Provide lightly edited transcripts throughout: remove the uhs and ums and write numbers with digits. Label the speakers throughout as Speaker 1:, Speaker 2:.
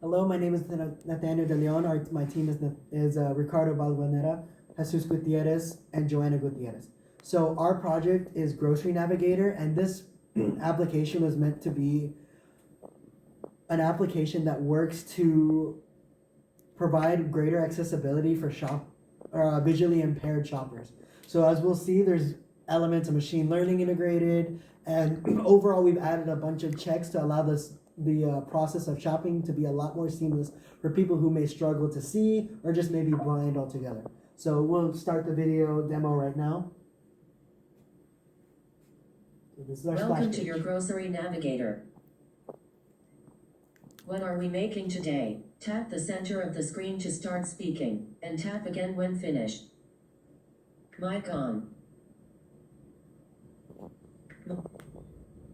Speaker 1: Hello, my name is Nathaniel DeLeon. My team is Ricardo Balvanera, Jesus Gutierrez, and Joana Gutierrez. So our project is GroceryNavigator, and this application was meant to be an application that works to provide greater accessibility for visually impaired shoppers. So as we'll see, there's elements of machine learning integrated, and overall we've added a bunch of checks to allow the process of shopping to be a lot more seamless for people who may struggle to see or just maybe blind altogether. So we'll start the video demo right now. So this is our
Speaker 2: Welcome to your Grocery Navigator. What are we making today? Tap the center of the screen to start speaking, and tap again when finished. Mic on.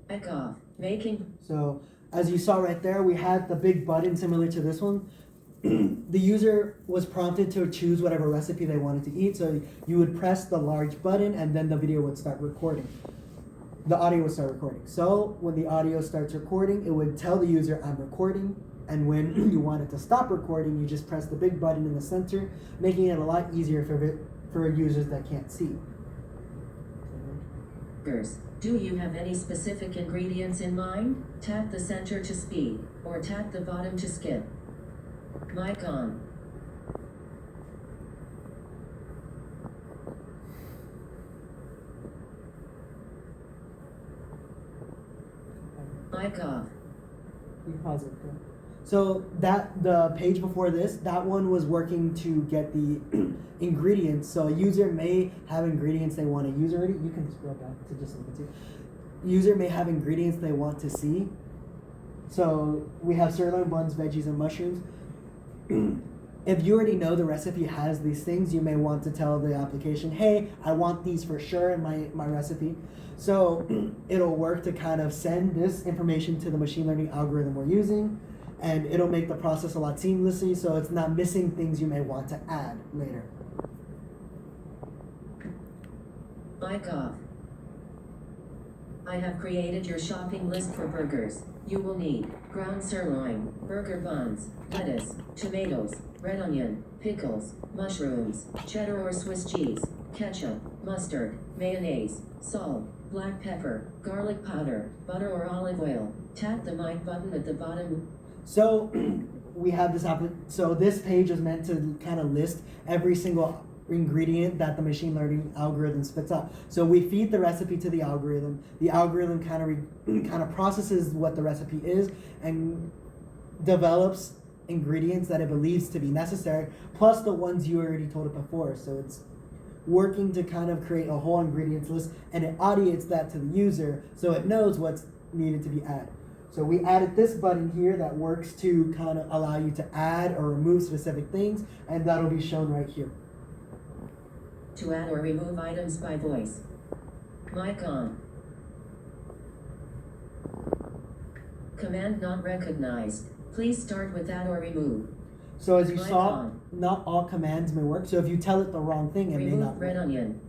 Speaker 2: Mic off. Making.
Speaker 1: So as you saw right there, we had the big button similar to this one. The user was prompted to choose whatever recipe they wanted to eat. So you would press the large button and then the video would start recording. The audio would start recording. So when the audio starts recording, it would tell the user, I'm recording. And when you want it to stop recording, you just press the big button in the center, making it a lot easier for users that can't see.
Speaker 2: Do you have any specific ingredients in mind? Tap the center to speak, or tap the bottom to skip. Mic on. Mic off.
Speaker 1: You pause it. Okay. So the page before this, that one was working to get the ingredients. So a user may have ingredients they want to use already. You can scroll back to just so you can see. User may have ingredients they want to see. So we have sirloin, buns, veggies, and mushrooms. If you already know the recipe has these things, you may want to tell the application, hey, I want these for sure in my recipe. So it'll work to kind of send this information to the machine learning algorithm we're using, and it'll make the process a lot seamlessly so it's not missing things you may want to add later.
Speaker 2: Mic off. I have created your shopping list for burgers. You will need ground sirloin, burger buns, lettuce, tomatoes, red onion, pickles, mushrooms, cheddar or Swiss cheese, ketchup, mustard, mayonnaise, salt, black pepper, garlic powder, butter or olive oil. Tap the mic button at the bottom.
Speaker 1: So we have this so this page is meant to kind of list every single ingredient that the machine learning algorithm spits out. So we feed the recipe to the algorithm. The algorithm kind of processes what the recipe is and develops ingredients that it believes to be necessary, plus the ones you already told it before. So it's working to kind of create a whole ingredients list, and it audiates that to the user so it knows what's needed to be added. So we added this button here that works to kind of allow you to add or remove specific things, and that'll be shown right here.
Speaker 2: To add or remove items by voice. Mic on. Command not recognized. Please start with add or remove.
Speaker 1: So as you
Speaker 2: Mic
Speaker 1: saw,
Speaker 2: on.
Speaker 1: not all commands may work. So if you tell it the wrong thing, it may
Speaker 2: Remove
Speaker 1: not
Speaker 2: red
Speaker 1: work.
Speaker 2: onion.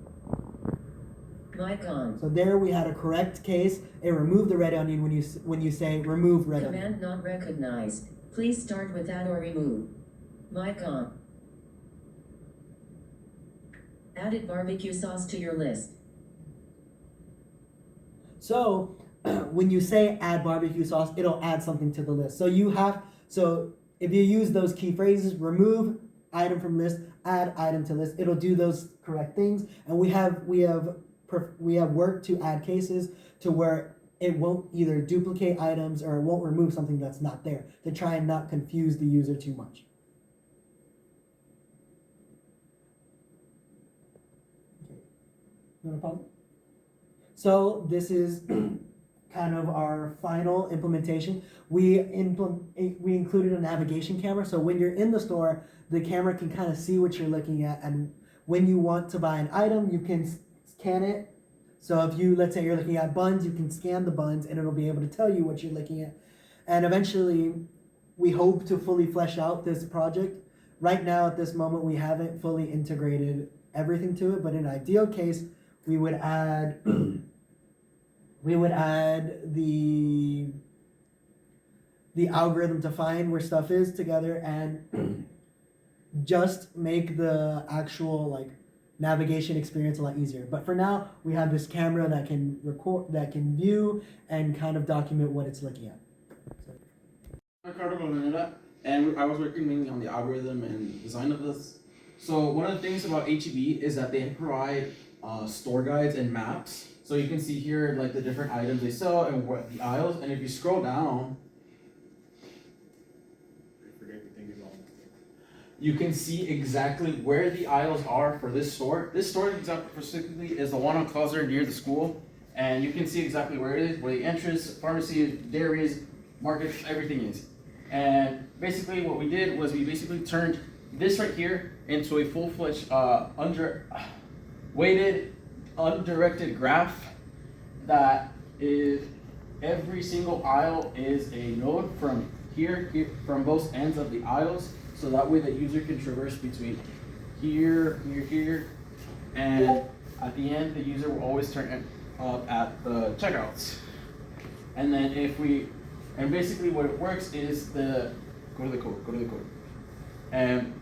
Speaker 2: Mic on.
Speaker 1: So there we had a correct case. It removed the red onion when you say remove red onion.
Speaker 2: Command not recognized. Please start with add or remove. Mic on. Added barbecue sauce to your list.
Speaker 1: So when you say add barbecue sauce, it'll add something to the list. So if you use those key phrases, remove item from list, add item to list, it'll do those correct things. And we have worked to add cases to where it won't either duplicate items or it won't remove something that's not there to try and not confuse the user too much. You want to pause? So this is kind of our final implementation. We included a navigation camera, so when you're in the store, the camera can kind of see what you're looking at, and when you want to buy an item, you can scan it. So if let's say you're looking at buns, you can scan the buns, and it'll be able to tell you what you're looking at. And eventually, we hope to fully flesh out this project. Right now, at this moment, we haven't fully integrated everything to it, but in an ideal case, we would add the the algorithm to find where stuff is together and just make the actual like navigation experience a lot easier. But for now, we have this camera that can record, that can view and kind of document what it's looking at.
Speaker 3: Ricardo Balvanera, and I was working mainly on the algorithm and design of this. So one of the things about HEB is that they provide store guides and maps. So you can see here like the different items they sell and what the aisles. And if you scroll down, you can see exactly where the aisles are for this store. This store specifically is the one on Closer near the school. And you can see exactly where it is, where the entrance, pharmacy, dairies, markets, everything is. And basically what we did was we basically turned this right here into a full-fledged weighted, undirected graph that is every single aisle is a node from here, from both ends of the aisles. So that way the user can traverse between here, and at the end, the user will always turn up at the checkouts. And then and basically what it works is go to the code. And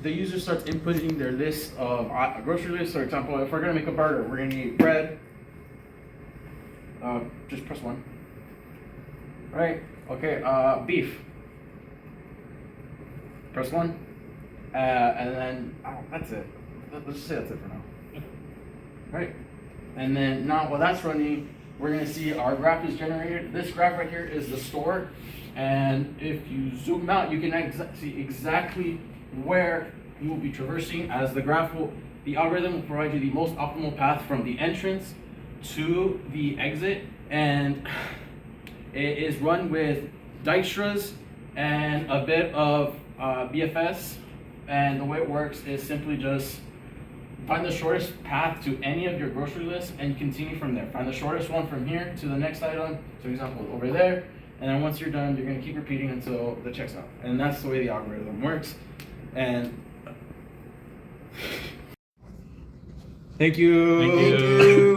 Speaker 3: the user starts inputting their list of grocery list. For example, if we're gonna make a burger, we're gonna need bread. Just press 1. Right, okay, beef. Press 1, and then that's it. Let's just say that's it for now. Right, and then now while that's running, we're gonna see our graph is generated. This graph right here is the store, and if you zoom out, you can see exactly where you will be traversing. As the algorithm will provide you the most optimal path from the entrance to the exit, and it is run with Dijkstra's and a bit of BFS, and the way it works is simply just find the shortest path to any of your grocery lists and continue from there. Find the shortest one from here to the next item, for example, over there, and then once you're done, you're gonna keep repeating until the checks out. And that's the way the algorithm works. And
Speaker 4: Thank you.
Speaker 1: Thank you.